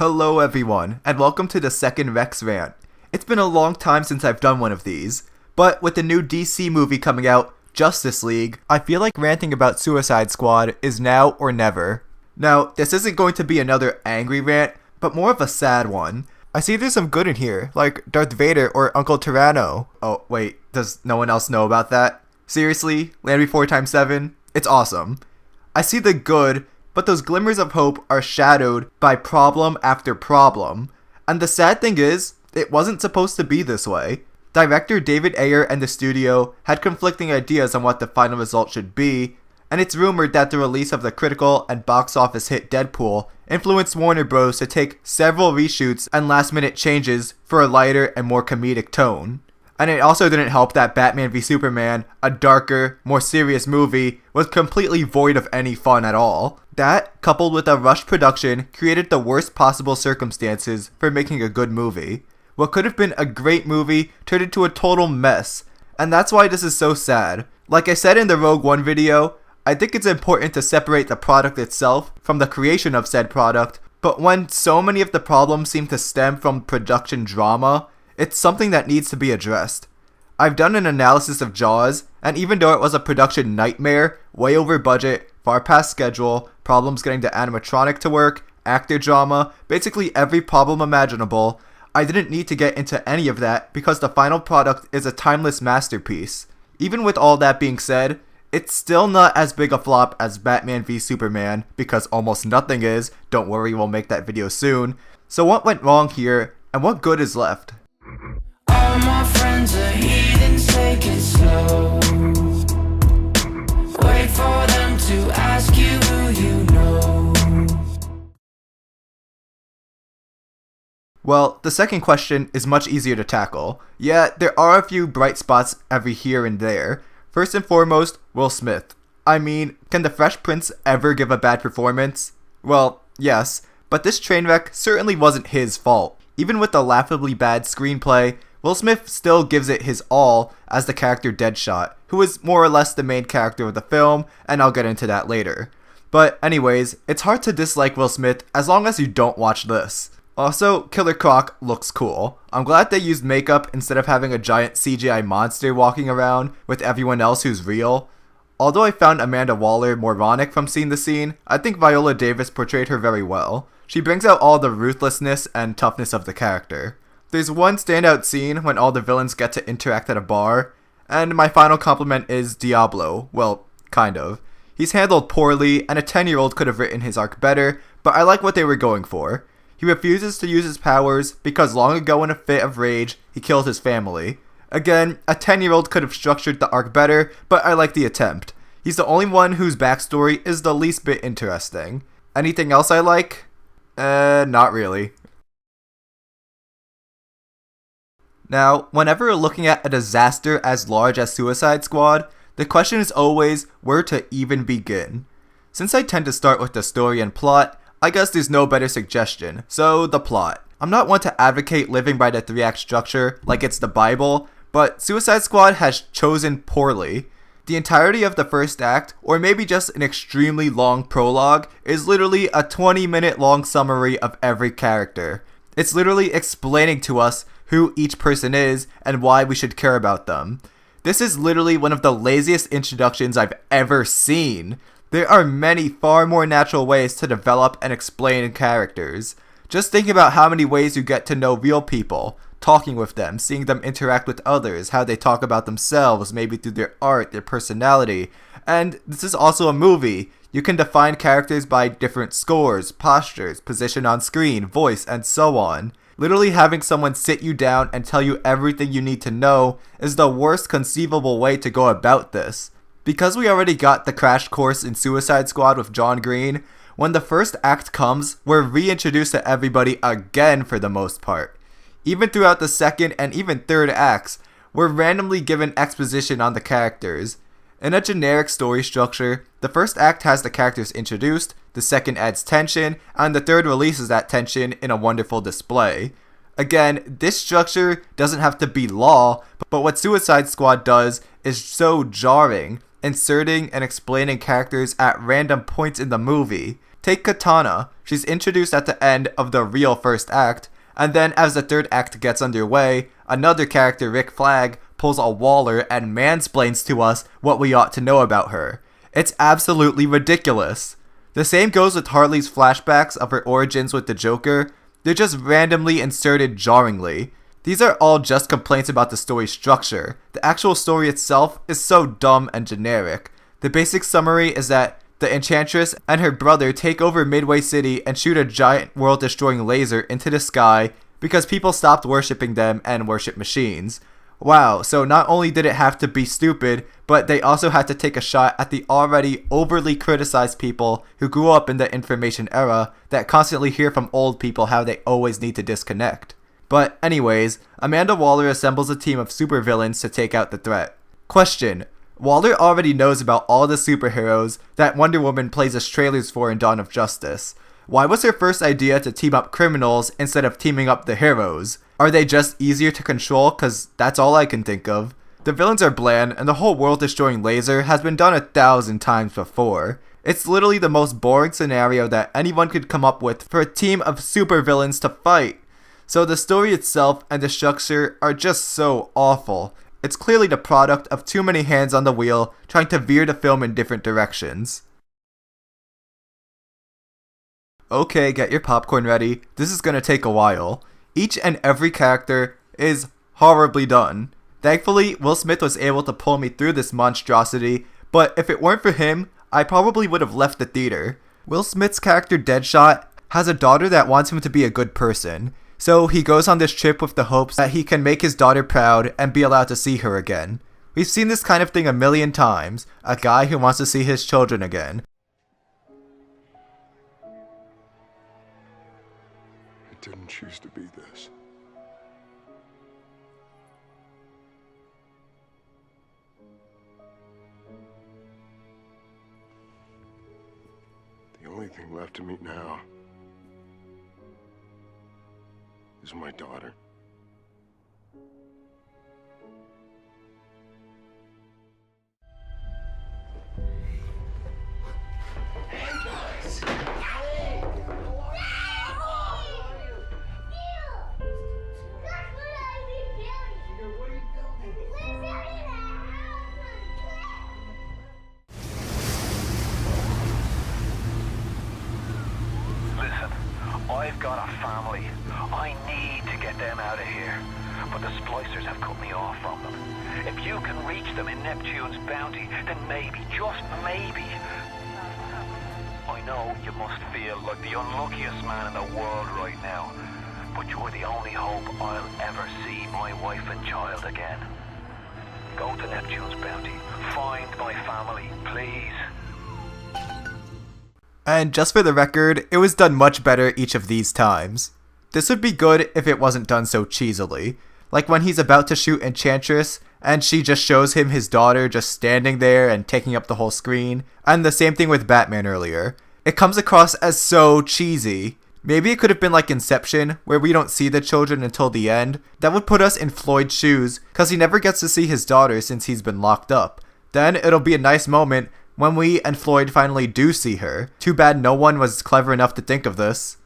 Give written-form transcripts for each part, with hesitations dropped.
Hello everyone, and welcome to the second Rex Rant. It's been a long time since I've done one of these, but with the new DC movie coming out, Justice League, I feel like ranting about Suicide Squad is now or never. Now, this isn't going to be another angry rant, but more of a sad one. I see there's some good in here, like Darth Vader or Uncle Tyranno. Oh, wait, does no one else know about that? Seriously? Land Before Time 7? It's awesome. I see the good, but those glimmers of hope are shadowed by problem after problem. And the sad thing is, it wasn't supposed to be this way. Director David Ayer and the studio had conflicting ideas on what the final result should be, and it's rumored that the release of the critical and box office hit Deadpool influenced Warner Bros. To take several reshoots and last-minute changes for a lighter and more comedic tone. And it also didn't help that Batman v Superman, a darker, more serious movie, was completely void of any fun at all. That, coupled with a rushed production, created the worst possible circumstances for making a good movie. What could have been a great movie turned into a total mess, and that's why this is so sad. Like I said in the Rogue One video, I think it's important to separate the product itself from the creation of said product, but when so many of the problems seem to stem from production drama, it's something that needs to be addressed. I've done an analysis of Jaws, and even though it was a production nightmare, way over budget, far past schedule, problems getting the animatronic to work, actor drama, basically every problem imaginable, I didn't need to get into any of that because the final product is a timeless masterpiece. Even with all that being said, it's still not as big a flop as Batman v Superman, because almost nothing is. Don't worry, we'll make that video soon. So what went wrong here, and what good is left? All my friends are heathens, take it slow. Wait for them to ask you who you know. Well, the second question is much easier to tackle. Yeah, there are a few bright spots every here and there. First and foremost, Will Smith. I mean, can the Fresh Prince ever give a bad performance? Well, yes, but this train wreck certainly wasn't his fault. Even with the laughably bad screenplay, Will Smith still gives it his all as the character Deadshot, who is more or less the main character of the film, and I'll get into that later. But anyways, it's hard to dislike Will Smith as long as you don't watch this. Also, Killer Croc looks cool. I'm glad they used makeup instead of having a giant CGI monster walking around with everyone else who's real. Although I found Amanda Waller moronic from seeing the scene, I think Viola Davis portrayed her very well. She brings out all the ruthlessness and toughness of the character. There's one standout scene when all the villains get to interact at a bar, and my final compliment is Diablo. Well, kind of. He's handled poorly, and a 10-year-old could have written his arc better, but I like what they were going for. He refuses to use his powers because long ago in a fit of rage, he killed his family. Again, a 10-year-old could have structured the arc better, but I like the attempt. He's the only one whose backstory is the least bit interesting. Anything else I like? Not really. Now, whenever we're looking at a disaster as large as Suicide Squad, the question is always where to even begin. Since I tend to start with the story and plot, I guess there's no better suggestion, so the plot. I'm not one to advocate living by the 3-act structure like it's the Bible, but Suicide Squad has chosen poorly. The entirety of the first act, or maybe just an extremely long prologue, is literally a 20-minute long summary of every character. It's literally explaining to us who each person is and why we should care about them. This is literally one of the laziest introductions I've ever seen. There are many far more natural ways to develop and explain characters. Just think about how many ways you get to know real people, talking with them, seeing them interact with others, how they talk about themselves, maybe through their art, their personality. And this is also a movie. You can define characters by different scores, postures, position on screen, voice, and so on. Literally having someone sit you down and tell you everything you need to know is the worst conceivable way to go about this. Because we already got the crash course in Suicide Squad with John Green, when the first act comes, we're reintroduced to everybody again for the most part. Even throughout the second and even third acts, we're randomly given exposition on the characters. In a generic story structure, the first act has the characters introduced, the second adds tension, and the third releases that tension in a wonderful display. Again, this structure doesn't have to be law, but what Suicide Squad does is so jarring, inserting and explaining characters at random points in the movie. Take Katana. She's introduced at the end of the real first act, and then as the third act gets underway, another character, Rick Flag, pulls a Waller and mansplains to us what we ought to know about her. It's absolutely ridiculous. The same goes with Harley's flashbacks of her origins with the Joker. They're just randomly inserted jarringly. These are all just complaints about the story structure. The actual story itself is so dumb and generic. The basic summary is that the Enchantress and her brother take over Midway City and shoot a giant world-destroying laser into the sky because people stopped worshipping them and worship machines. Wow, so not only did it have to be stupid, but they also had to take a shot at the already overly criticized people who grew up in the information era that constantly hear from old people how they always need to disconnect. But anyways, Amanda Waller assembles a team of supervillains to take out the threat. Question: Waller already knows about all the superheroes that Wonder Woman plays as trailers for in Dawn of Justice. Why was her first idea to team up criminals instead of teaming up the heroes? Are they just easier to control? Cause that's all I can think of. The villains are bland, and the whole world-destroying laser has been done 1,000 times before. It's literally the most boring scenario that anyone could come up with for a team of supervillains to fight. So the story itself and the structure are just so awful. It's clearly the product of too many hands on the wheel trying to veer the film in different directions. Okay, get your popcorn ready. This is gonna take a while. Each and every character is horribly done. Thankfully, Will Smith was able to pull me through this monstrosity, but if it weren't for him, I probably would have left the theater. Will Smith's character Deadshot has a daughter that wants him to be a good person. So he goes on this trip with the hopes that he can make his daughter proud and be allowed to see her again. We've seen this kind of thing a million times, a guy who wants to see his children again. I didn't choose to be this. The only thing left to me now is my daughter. I've got a family. I need to get them out of here. But the splicers have cut me off from them. If you can reach them in Neptune's bounty, then maybe, just maybe. I know you must feel like the unluckiest man in the world right now. But you're the only hope I'll ever see my wife and child again. Go to Neptune's bounty. Find my family, please. And just for the record, it was done much better each of these times. This would be good if it wasn't done so cheesily. Like when he's about to shoot Enchantress, and she just shows him his daughter just standing there and taking up the whole screen. And the same thing with Batman earlier. It comes across as so cheesy. Maybe it could have been like Inception, where we don't see the children until the end. That would put us in Floyd's shoes, cause he never gets to see his daughter since he's been locked up. Then it'll be a nice moment when we and Floyd finally do see her. Too bad no one was clever enough to think of this.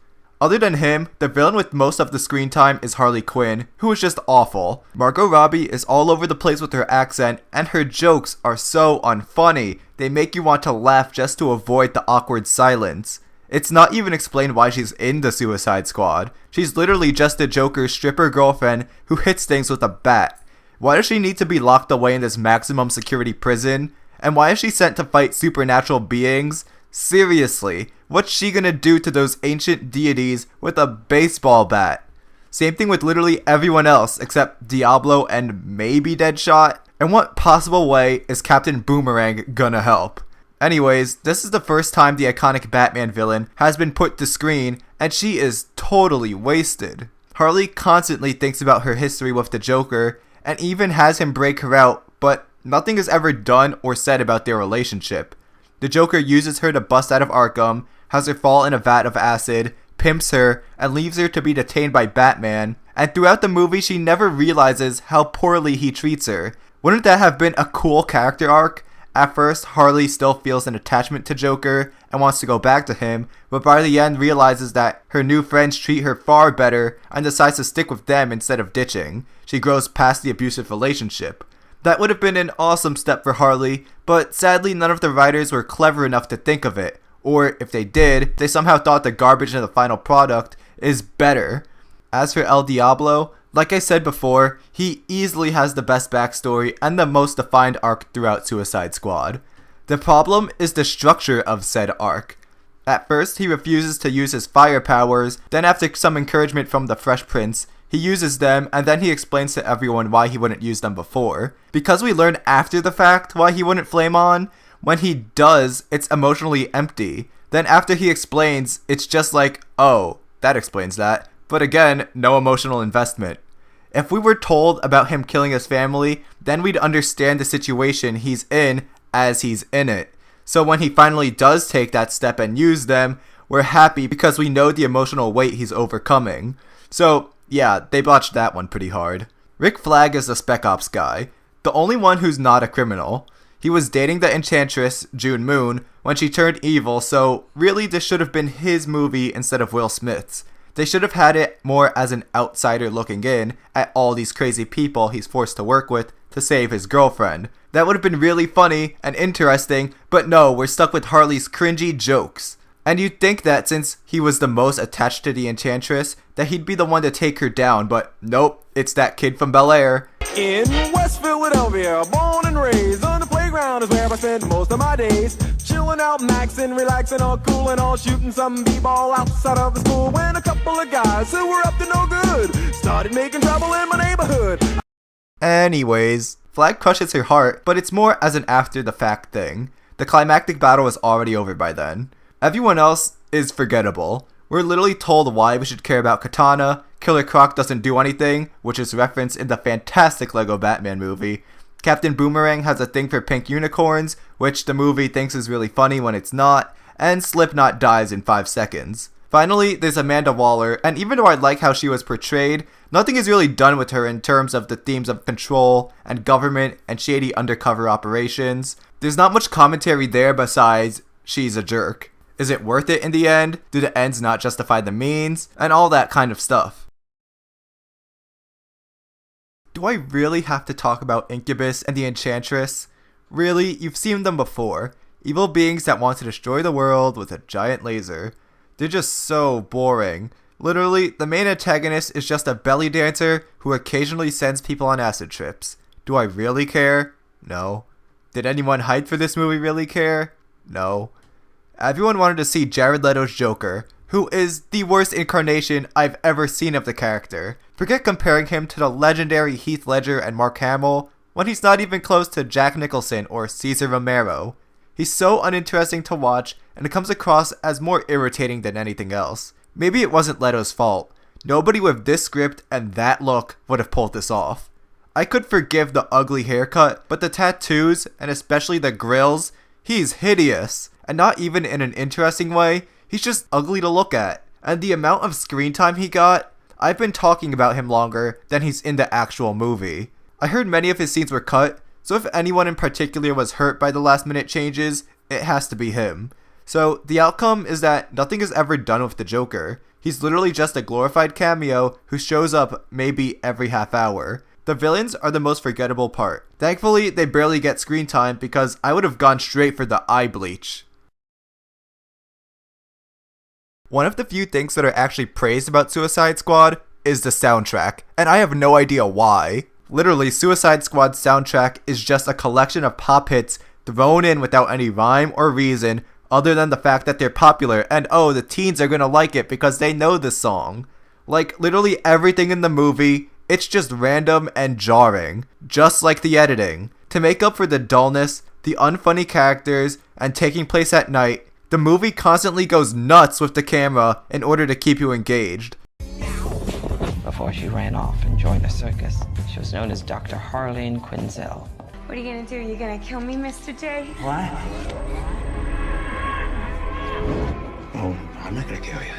Other than him, the villain with most of the screen time is Harley Quinn, who is just awful. Margot Robbie is all over the place with her accent, and her jokes are so unfunny. They make you want to laugh just to avoid the awkward silence. It's not even explained why she's in the Suicide Squad. She's literally just the Joker's stripper girlfriend who hits things with a bat. Why does she need to be locked away in this maximum security prison? And why is she sent to fight supernatural beings? Seriously, what's she gonna do to those ancient deities with a baseball bat? Same thing with literally everyone else except Diablo and maybe Deadshot. And what possible way is Captain Boomerang gonna help? Anyways, this is the first time the iconic Batman villain has been put to screen, and she is totally wasted. Harley constantly thinks about her history with the Joker, and even has him break her out, but nothing is ever done or said about their relationship. The Joker uses her to bust out of Arkham, has her fall in a vat of acid, pimps her, and leaves her to be detained by Batman, and throughout the movie she never realizes how poorly he treats her. Wouldn't that have been a cool character arc? At first, Harley still feels an attachment to Joker and wants to go back to him, but by the end realizes that her new friends treat her far better and decides to stick with them instead of ditching. She grows past the abusive relationship. That would have been an awesome step for Harley, but sadly none of the writers were clever enough to think of it, or if they did, they somehow thought the garbage in the final product is better. As for El Diablo, like I said before, he easily has the best backstory and the most defined arc throughout Suicide Squad. The problem is the structure of said arc. At first, he refuses to use his fire powers, then after some encouragement from the Fresh Prince, he uses them and then he explains to everyone why he wouldn't use them before. Because we learn after the fact why he wouldn't flame on, when he does, it's emotionally empty. Then after he explains, it's just like, oh, that explains that. But again, no emotional investment. If we were told about him killing his family, then we'd understand the situation he's in as he's in it. So when he finally does take that step and use them, we're happy because we know the emotional weight he's overcoming. So yeah, they botched that one pretty hard. Rick Flag is the Spec Ops guy, the only one who's not a criminal. He was dating the Enchantress, June Moon, when she turned evil, so really this should have been his movie instead of Will Smith's. They should have had it more as an outsider looking in at all these crazy people he's forced to work with to save his girlfriend. That would have been really funny and interesting, but no, we're stuck with Harley's cringy jokes. And you'd think that since he was the most attached to the Enchantress, that he'd be the one to take her down, but nope, it's that kid from Bel Air. In West Philadelphia, born and raised on the playground is where I spend most of my days. Chilling out, maxing, relaxing, all cool and all shooting some b-ball outside of the school. When a couple of guys who were up to no good started making trouble in my neighborhood. Anyways, Flag crushes her heart, but it's more as an after the fact thing. The climactic battle was already over by then. Everyone else is forgettable. We're literally told why we should care about Katana. Killer Croc doesn't do anything, which is referenced in the fantastic Lego Batman movie. Captain Boomerang has a thing for pink unicorns, which the movie thinks is really funny when it's not, and Slipknot dies in 5 seconds. Finally, there's Amanda Waller, and even though I like how she was portrayed, nothing is really done with her in terms of the themes of control and government and shady undercover operations. There's not much commentary there besides, she's a jerk. Is it worth it in the end? Do the ends not justify the means? And all that kind of stuff. Do I really have to talk about Incubus and the Enchantress? Really? You've seen them before. Evil beings that want to destroy the world with a giant laser. They're just so boring. Literally, the main antagonist is just a belly dancer who occasionally sends people on acid trips. Do I really care? No. Did anyone hyped for this movie really care? No. Everyone wanted to see Jared Leto's Joker, who is the worst incarnation I've ever seen of the character. Forget comparing him to the legendary Heath Ledger and Mark Hamill, when he's not even close to Jack Nicholson or Cesar Romero. He's so uninteresting to watch, and it comes across as more irritating than anything else. Maybe it wasn't Leto's fault. Nobody with this script and that look would have pulled this off. I could forgive the ugly haircut, but the tattoos, and especially the grills, he's hideous. And not even in an interesting way, he's just ugly to look at. And the amount of screen time he got, I've been talking about him longer than he's in the actual movie. I heard many of his scenes were cut, so if anyone in particular was hurt by the last minute changes, it has to be him. So the outcome is that nothing is ever done with the Joker. He's literally just a glorified cameo who shows up maybe every half hour. The villains are the most forgettable part. Thankfully, they barely get screen time because I would have gone straight for the eye bleach. One of the few things that are actually praised about Suicide Squad is the soundtrack, and I have no idea why. Literally, Suicide Squad's soundtrack is just a collection of pop hits thrown in without any rhyme or reason other than the fact that they're popular and oh, the teens are gonna like it because they know this song. Like, literally everything in the movie, it's just random and jarring, just like the editing. To make up for the dullness, the unfunny characters, and taking place at night, the movie constantly goes nuts with the camera in order to keep you engaged. Before she ran off and joined the circus, she was known as Dr. Harleen Quinzel. What are you gonna do? You gonna kill me, Mr. J? What? Oh, I'm not gonna kill you.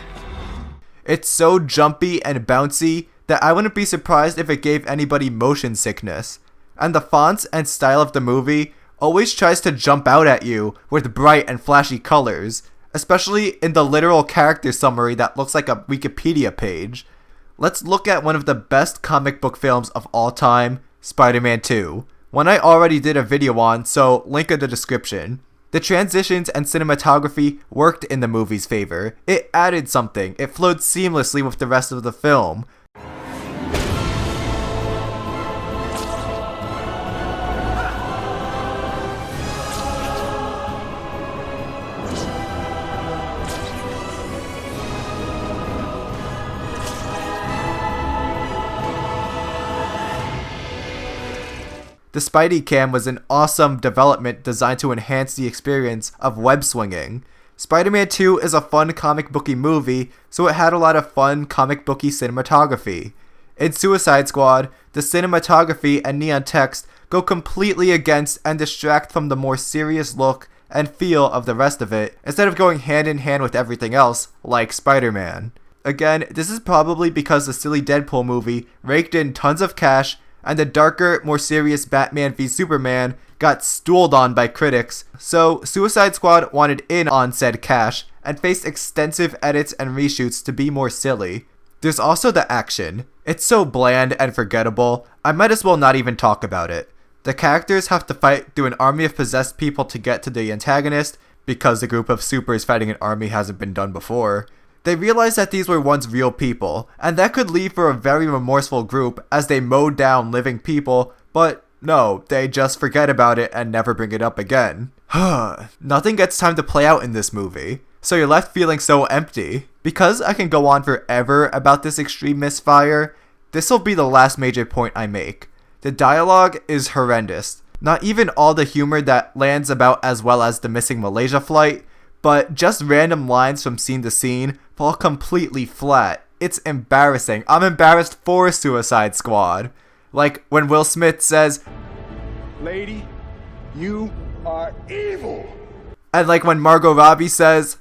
It's so jumpy and bouncy that I wouldn't be surprised if it gave anybody motion sickness. And the fonts and style of the movie always tries to jump out at you with bright and flashy colors, especially in the literal character summary that looks like a Wikipedia page. Let's look at one of the best comic book films of all time, Spider-Man 2. One I already did a video on, so link in the description. The transitions and cinematography worked in the movie's favor. It added something. It flowed seamlessly with the rest of the film. The Spidey Cam was an awesome development designed to enhance the experience of web swinging. Spider-Man 2 is a fun comic booky movie, so it had a lot of fun comic booky cinematography. In Suicide Squad, the cinematography and neon text go completely against and distract from the more serious look and feel of the rest of it, instead of going hand in hand with everything else, like Spider-Man. Again, this is probably because the silly Deadpool movie raked in tons of cash, and the darker, more serious Batman v Superman got stooled on by critics, so Suicide Squad wanted in on said cash and faced extensive edits and reshoots to be more silly. There's also the action. It's so bland and forgettable, I might as well not even talk about it. The characters have to fight through an army of possessed people to get to the antagonist, because a group of supers fighting an army hasn't been done before. They realized that these were once real people, and that could lead for a very remorseful group as they mowed down living people, but no, they just forget about it and never bring it up again. Nothing gets time to play out in this movie, so you're left feeling so empty. Because I can go on forever about this extreme misfire, this'll be the last major point I make. The dialogue is horrendous. Not even all the humor that lands about as well as the missing Malaysia flight, but just random lines from scene to scene fall completely flat. It's embarrassing. I'm embarrassed for Suicide Squad. Like when Will Smith says, Lady, you are evil. And like when Margot Robbie says,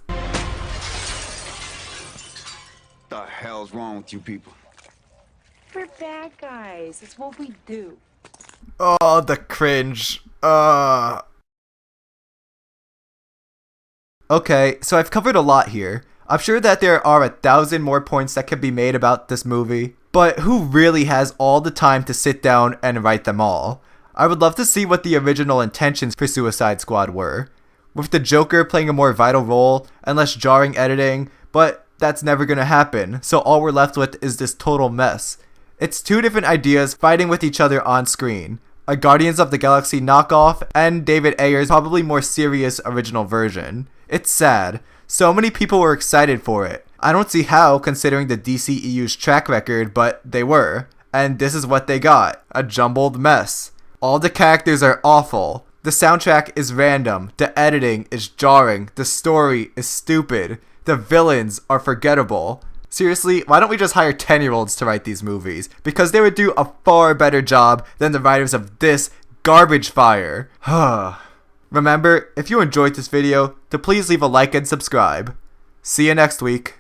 The hell's wrong with you people? We're bad guys. It's what we do. oh, the cringe. Okay, so I've covered a lot here. I'm sure that there are 1,000 more points that can be made about this movie, but who really has all the time to sit down and write them all? I would love to see what the original intentions for Suicide Squad were, with the Joker playing a more vital role and less jarring editing, but that's never gonna happen, so all we're left with is this total mess. It's two different ideas fighting with each other on screen, a Guardians of the Galaxy knockoff and David Ayer's probably more serious original version. It's sad. So many people were excited for it. I don't see how, considering the DCEU's track record, but they were. And this is what they got. A jumbled mess. All the characters are awful. The soundtrack is random. The editing is jarring. The story is stupid. The villains are forgettable. Seriously, why don't we just hire 10-year-olds to write these movies? Because they would do a far better job than the writers of this garbage fire. Remember, if you enjoyed this video, to please leave a like and subscribe. See you next week.